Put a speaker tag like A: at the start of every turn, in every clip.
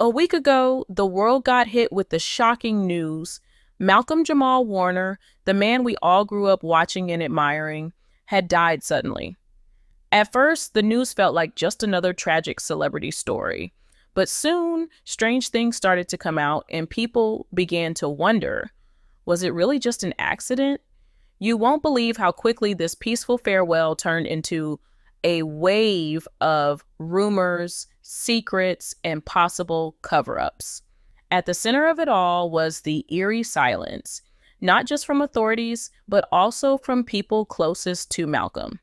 A: A week ago, the world got hit with the shocking news. Malcolm-Jamal Warner, the man we all grew up watching and admiring, had died suddenly. At first, the news felt like just another tragic celebrity story. But soon, strange things started to come out, and people began to wonder, was it really just an accident? You won't believe how quickly this peaceful farewell turned into a wave of rumors, secrets, and possible cover-ups. At the center of it all was the eerie silence, not just from authorities, but also from people closest to Malcolm.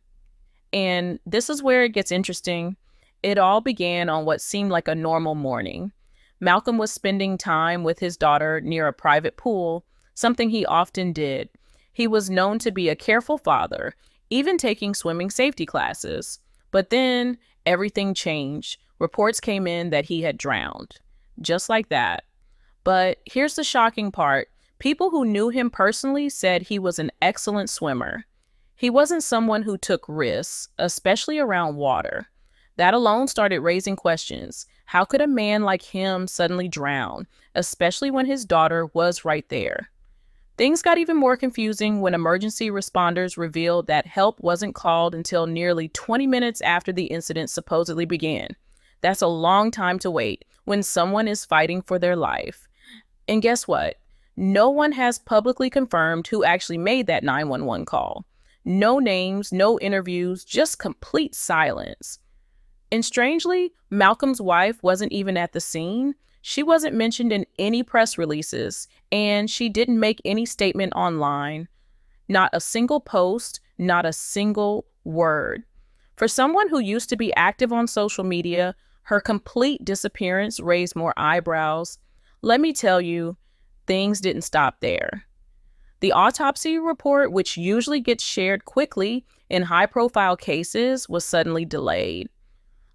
A: And this is where it gets interesting. It all began on what seemed like a normal morning. Malcolm was spending time with his daughter near a private pool, something he often did. He was known to be a careful father, even taking swimming safety classes. But then everything changed. Reports came in that he had drowned. Just like that. But here's the shocking part. People who knew him personally said he was an excellent swimmer. He wasn't someone who took risks, especially around water. That alone started raising questions. How could a man like him suddenly drown, especially when his daughter was right there? Things got even more confusing when emergency responders revealed that help wasn't called until nearly 20 minutes after the incident supposedly began. That's a long time to wait when someone is fighting for their life. And guess what? No one has publicly confirmed who actually made that 911 call. No names, no interviews, just complete silence. And strangely, Malcolm's wife wasn't even at the scene. She wasn't mentioned in any press releases, and she didn't make any statement online. Not a single post, not a single word. For someone who used to be active on social media, her complete disappearance raised more eyebrows. Let me tell you, things didn't stop there. The autopsy report, which usually gets shared quickly in high-profile cases, was suddenly delayed.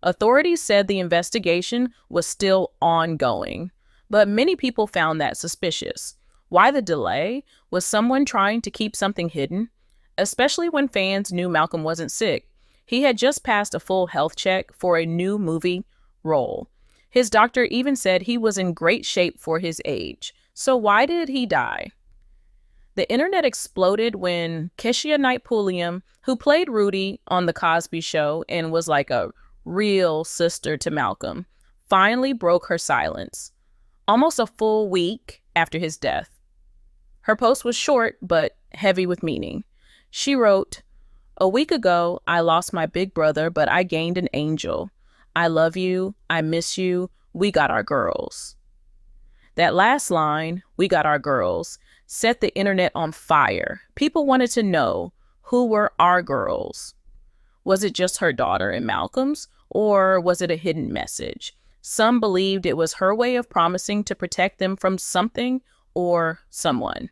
A: Authorities said the investigation was still ongoing, but many people found that suspicious. Why the delay? Was someone trying to keep something hidden? Especially when fans knew Malcolm wasn't sick. He had just passed a full health check for a new movie role. His doctor even said he was in great shape for his age. So why did he die? The internet exploded when Keshia Pulliam, who played Rudy on The Cosby Show and was like a real sister to Malcolm, finally broke her silence, almost a full week after his death. Her post was short, but heavy with meaning. She wrote, "A week ago, I lost my big brother, but I gained an angel. I love you. I miss you. We got our girls." That last line, "we got our girls," set the internet on fire. People wanted to know, who were our girls? Was it just her daughter and Malcolm's, or was it a hidden message? Some believed it was her way of promising to protect them from something or someone.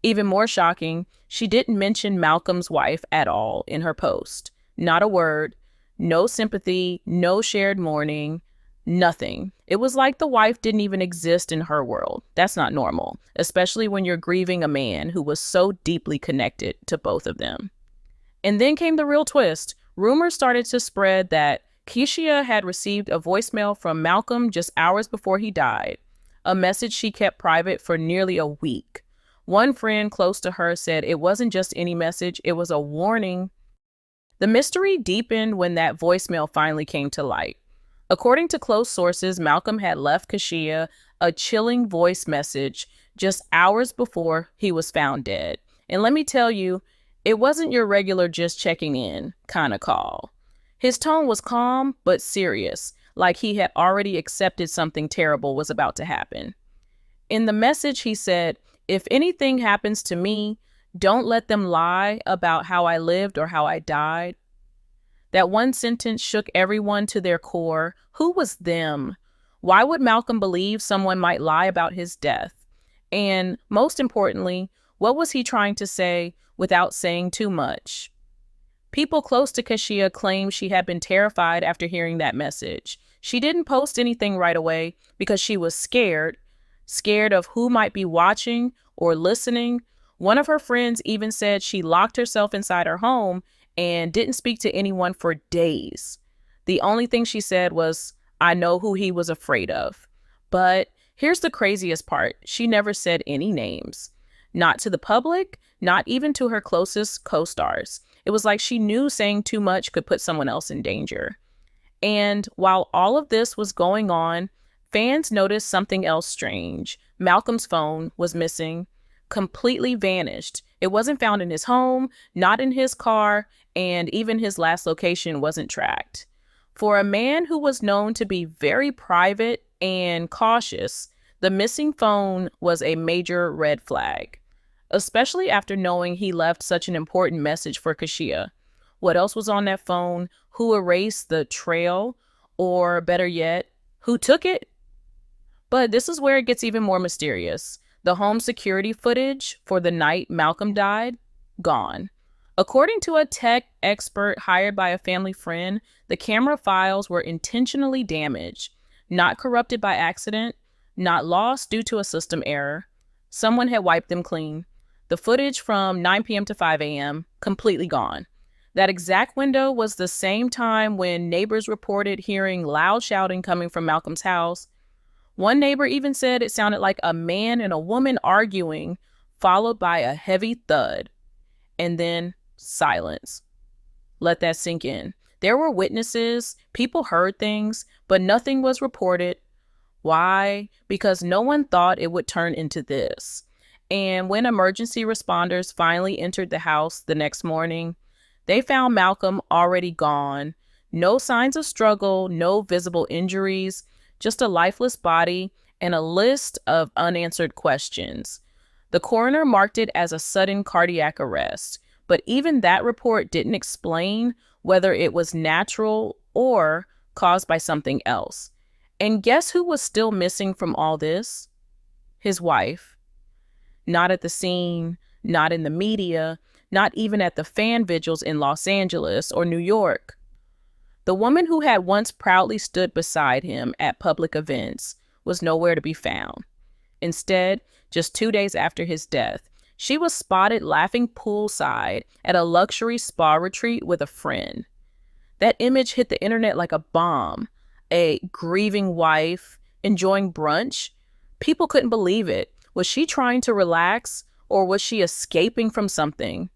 A: Even more shocking, she didn't mention Malcolm's wife at all in her post. Not a word, no sympathy, no shared mourning, nothing. It was like the wife didn't even exist in her world. That's not normal, especially when you're grieving a man who was so deeply connected to both of them. And then came the real twist. Rumors started to spread that Keshia had received a voicemail from Malcolm just hours before he died, a message she kept private for nearly a week. One friend close to her said it wasn't just any message, it was a warning. The mystery deepened when that voicemail finally came to light. According to close sources, Malcolm had left Keshia a chilling voice message just hours before he was found dead. And let me tell you, it wasn't your regular just checking in kind of call. His tone was calm but serious, like he had already accepted something terrible was about to happen. In the message, he said, "If anything happens to me, don't let them lie about how I lived or how I died." That one sentence shook everyone to their core. Who was them? Why would Malcolm believe someone might lie about his death? And most importantly, what was he trying to say without saying too much? People close to Keshia claimed she had been terrified after hearing that message. She didn't post anything right away because she was scared of who might be watching or listening. One of her friends even said she locked herself inside her home and didn't speak to anyone for days. The only thing she said was, "I know who he was afraid of." But here's the craziest part. She never said any names. Not to the public, not even to her closest co-stars. It was like she knew saying too much could put someone else in danger. And while all of this was going on, fans noticed something else strange. Malcolm's phone was missing, completely vanished. It wasn't found in his home, not in his car, and even his last location wasn't tracked. For a man who was known to be very private and cautious, the missing phone was a major red flag, especially after knowing he left such an important message for Keshia. What else was on that phone? Who erased the trail? Or better yet, who took it? But this is where it gets even more mysterious. The home security footage for the night Malcolm died, gone. According to a tech expert hired by a family friend, the camera files were intentionally damaged, not corrupted by accident, not lost due to a system error. Someone had wiped them clean. The footage from 9 p.m. to 5 a.m., completely gone. That exact window was the same time when neighbors reported hearing loud shouting coming from Malcolm's house. One neighbor even said it sounded like a man and a woman arguing, followed by a heavy thud. And then silence. Let that sink in. There were witnesses, people heard things, but nothing was reported. Why? Because no one thought it would turn into this. And when emergency responders finally entered the house the next morning, they found Malcolm already gone. No signs of struggle, no visible injuries, just a lifeless body and a list of unanswered questions. The coroner marked it as a sudden cardiac arrest, but even that report didn't explain whether it was natural or caused by something else. And guess who was still missing from all this? His wife. Not at the scene, not in the media, not even at the fan vigils in Los Angeles or New York. The woman who had once proudly stood beside him at public events was nowhere to be found. Instead, just 2 days after his death, she was spotted laughing poolside at a luxury spa retreat with a friend. That image hit the internet like a bomb. A grieving wife, enjoying brunch. People couldn't believe it. Was she trying to relax, or was she escaping from something?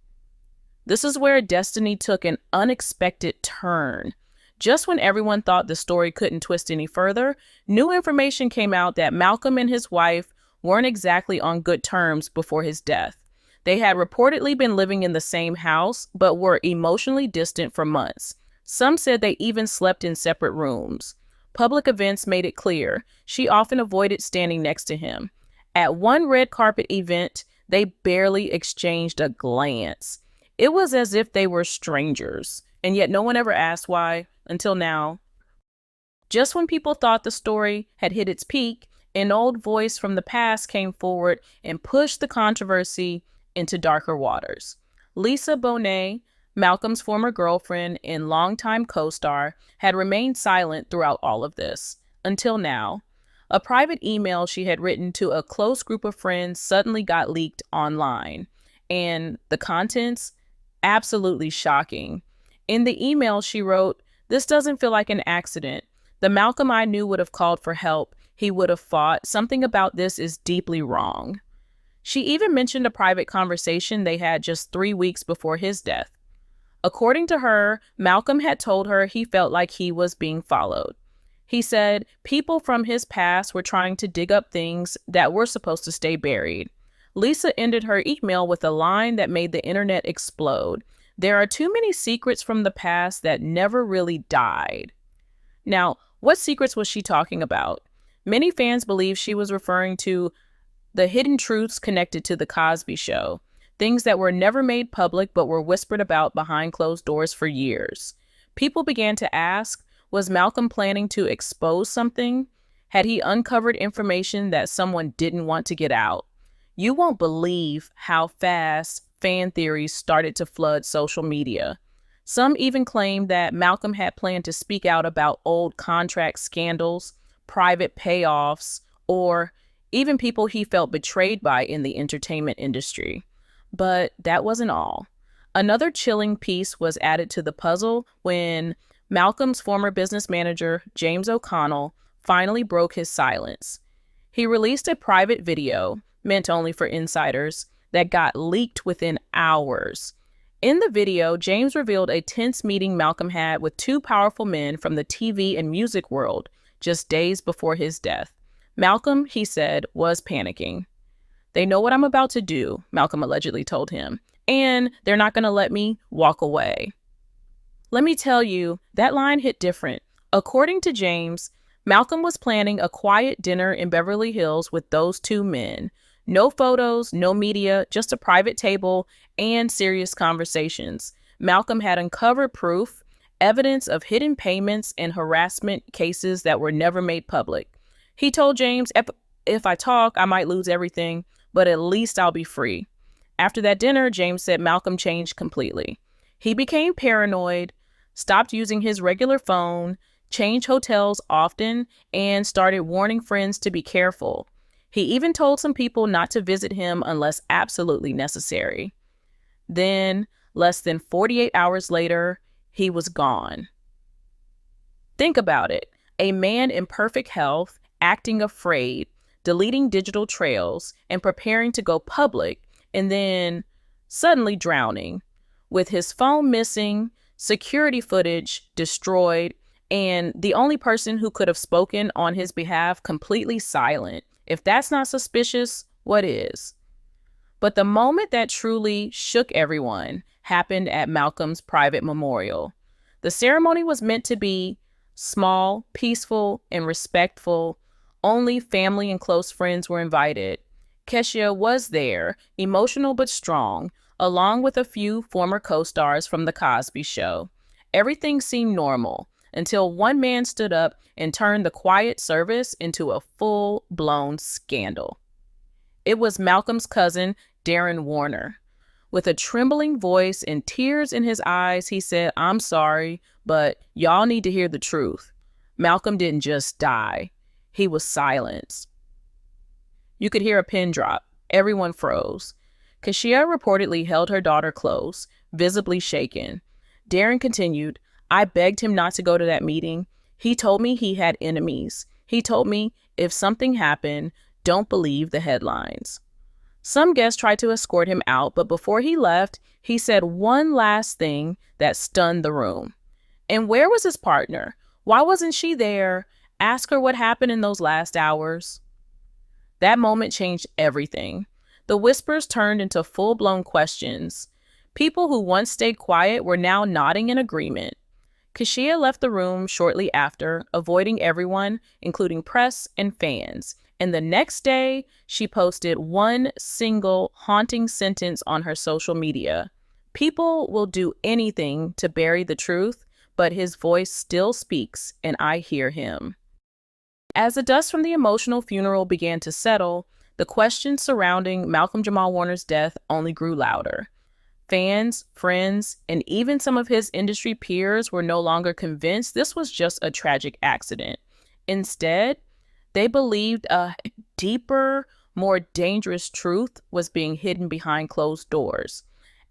A: This is where destiny took an unexpected turn. Just when everyone thought the story couldn't twist any further, new information came out that Malcolm and his wife weren't exactly on good terms before his death. They had reportedly been living in the same house, but were emotionally distant for months. Some said they even slept in separate rooms. Public events made it clear she often avoided standing next to him. At one red carpet event, they barely exchanged a glance. It was as if they were strangers, and yet no one ever asked why until now. Just when people thought the story had hit its peak, an old voice from the past came forward and pushed the controversy into darker waters. Lisa Bonet, Malcolm's former girlfriend and longtime co-star, had remained silent throughout all of this, until now. A private email she had written to a close group of friends suddenly got leaked online, and the contents, absolutely shocking. In the email, she wrote, "This doesn't feel like an accident. The Malcolm I knew would have called for help. He would have fought. Something about this is deeply wrong." She even mentioned a private conversation they had just 3 weeks before his death. According to her, Malcolm had told her he felt like he was being followed. He said people from his past were trying to dig up things that were supposed to stay buried. Lisa ended her email with a line that made the internet explode. "There are too many secrets from the past that never really died." Now, what secrets was she talking about? Many fans believe she was referring to the hidden truths connected to The Cosby Show, things that were never made public but were whispered about behind closed doors for years. People began to ask, was Malcolm planning to expose something? Had he uncovered information that someone didn't want to get out? You won't believe how fast fan theories started to flood social media. Some even claimed that Malcolm had planned to speak out about old contract scandals, private payoffs, or even people he felt betrayed by in the entertainment industry. But that wasn't all. Another chilling piece was added to the puzzle when Malcolm's former business manager, James O'Connell, finally broke his silence. He released a private video, meant only for insiders, that got leaked within hours. In the video, James revealed a tense meeting Malcolm had with two powerful men from the TV and music world just days before his death. Malcolm, he said, was panicking. "They know what I'm about to do," Malcolm allegedly told him, "and they're not going to let me walk away." Let me tell you, that line hit different. According to James, Malcolm was planning a quiet dinner in Beverly Hills with those two men. No photos, no media, just a private table and serious conversations. Malcolm had uncovered proof, evidence of hidden payments and harassment cases that were never made public. He told James, if I talk, I might lose everything, but at least I'll be free. After that dinner, James said Malcolm changed completely. He became paranoid, stopped using his regular phone, changed hotels often, and started warning friends to be careful. He even told some people not to visit him unless absolutely necessary. Then, less than 48 hours later, he was gone. Think about it. A man in perfect health, acting afraid, deleting digital trails, and preparing to go public, and then suddenly drowning, with his phone missing, security footage destroyed, and the only person who could have spoken on his behalf completely silent. If that's not suspicious, what is? But the moment that truly shook everyone happened at Malcolm's private memorial. The ceremony was meant to be small, peaceful, and respectful. Only family and close friends were invited. Keshia was there, emotional but strong, along with a few former co-stars from The Cosby Show. Everything seemed normal until one man stood up and turned the quiet service into a full-blown scandal. It was Malcolm's cousin, Darren Warner. With a trembling voice and tears in his eyes, he said, "I'm sorry, but y'all need to hear the truth. Malcolm didn't just die. He was silenced." You could hear a pin drop. Everyone froze. Keshia reportedly held her daughter close, visibly shaken. Darren continued, "I begged him not to go to that meeting. He told me he had enemies. He told me if something happened, don't believe the headlines." Some guests tried to escort him out, but before he left, he said one last thing that stunned the room. And where was his partner? Why wasn't she there? Ask her what happened in those last hours. That moment changed everything. The whispers turned into full-blown questions. People who once stayed quiet were now nodding in agreement. Keshia left the room shortly after, avoiding everyone, including press and fans. And the next day, she posted one single haunting sentence on her social media. "People will do anything to bury the truth, but his voice still speaks, and I hear him." As the dust from the emotional funeral began to settle, the questions surrounding Malcolm-Jamal Warner's death only grew louder. Fans, friends, and even some of his industry peers were no longer convinced this was just a tragic accident. Instead, they believed a deeper, more dangerous truth was being hidden behind closed doors.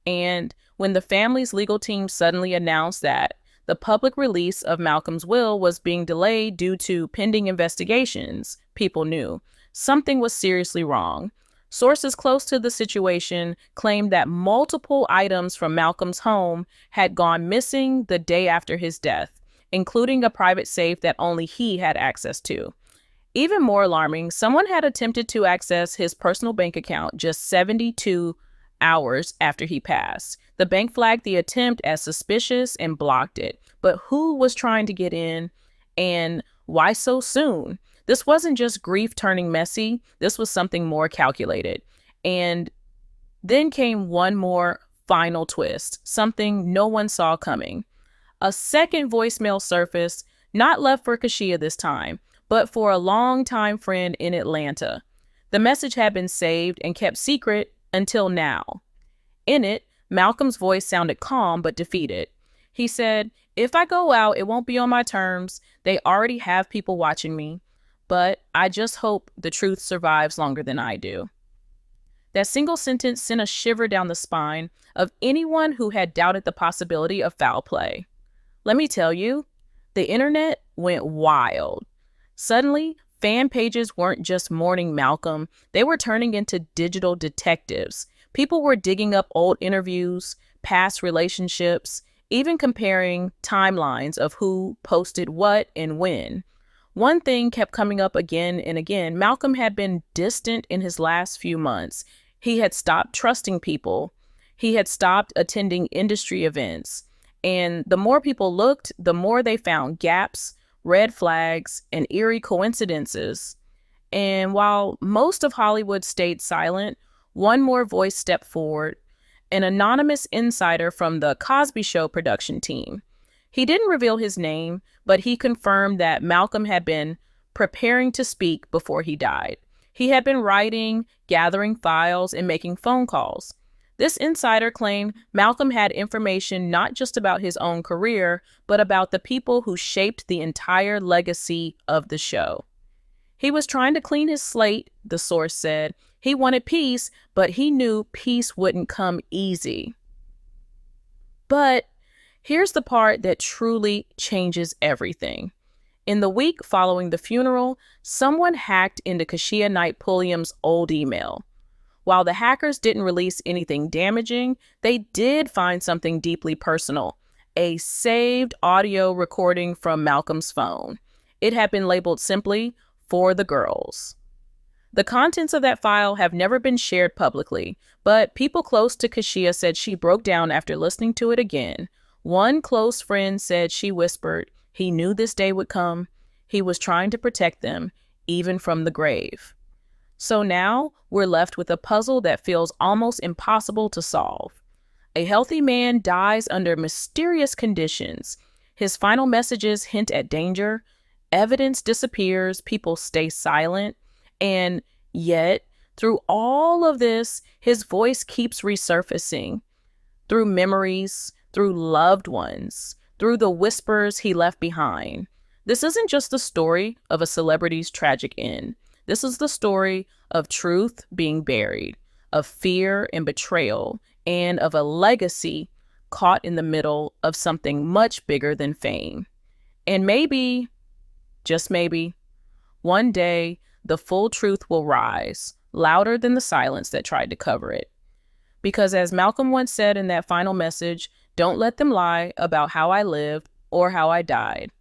A: And when the family's legal team suddenly announced that the public release of Malcolm's will was being delayed due to pending investigations, people knew something was seriously wrong. Sources close to the situation claimed that multiple items from Malcolm's home had gone missing the day after his death, including a private safe that only he had access to. Even more alarming, someone had attempted to access his personal bank account just 72 hours after he passed. The bank flagged the attempt as suspicious and blocked it. But who was trying to get in, and why so soon? This wasn't just grief turning messy. This was something more calculated. And then came one more final twist, something no one saw coming. A second voicemail surfaced, not left for Keshia this time, but for a longtime friend in Atlanta. The message had been saved and kept secret until now. In it, Malcolm's voice sounded calm but defeated. He said, "If I go out, it won't be on my terms. They already have people watching me. But I just hope the truth survives longer than I do." That single sentence sent a shiver down the spine of anyone who had doubted the possibility of foul play. Let me tell you, the internet went wild. Suddenly, Fan pages weren't just mourning Malcolm, they were turning into digital detectives. People were digging up old interviews, past relationships, even comparing timelines of who posted what and when. One thing kept coming up again and again. Malcolm had been distant in his last few months. He had stopped trusting people. He had stopped attending industry events. And the more people looked, the more they found gaps, red flags, and eerie coincidences. And while most of Hollywood stayed silent, one more voice stepped forward, an anonymous insider from the Cosby Show production team. He didn't reveal his name, but he confirmed that Malcolm had been preparing to speak before he died. He had been writing, gathering files, and making phone calls. This insider claimed Malcolm had information not just about his own career, but about the people who shaped the entire legacy of the show. He was trying to clean his slate, the source said. He wanted peace, but he knew peace wouldn't come easy. But here's the part that truly changes everything. In the week following the funeral, someone hacked into Keshia Knight Pulliam's old email. While the hackers didn't release anything damaging, they did find something deeply personal, a saved audio recording from Malcolm's phone. It had been labeled simply, "For the Girls." The contents of that file have never been shared publicly, but people close to Keshia said she broke down after listening to it again. One close friend said she whispered, he knew this day would come. He was trying to protect them, even from the grave. So now we're left with a puzzle that feels almost impossible to solve. A healthy man dies under mysterious conditions. His final messages hint at danger. Evidence disappears. People stay silent. And yet, through all of this, his voice keeps resurfacing. Through memories, through loved ones, through the whispers he left behind. This isn't just the story of a celebrity's tragic end. This is the story of truth being buried, of fear and betrayal, and of a legacy caught in the middle of something much bigger than fame. And maybe, just maybe, one day the full truth will rise, louder than the silence that tried to cover it. Because as Malcolm once said in that final message, don't let them lie about how I lived or how I died.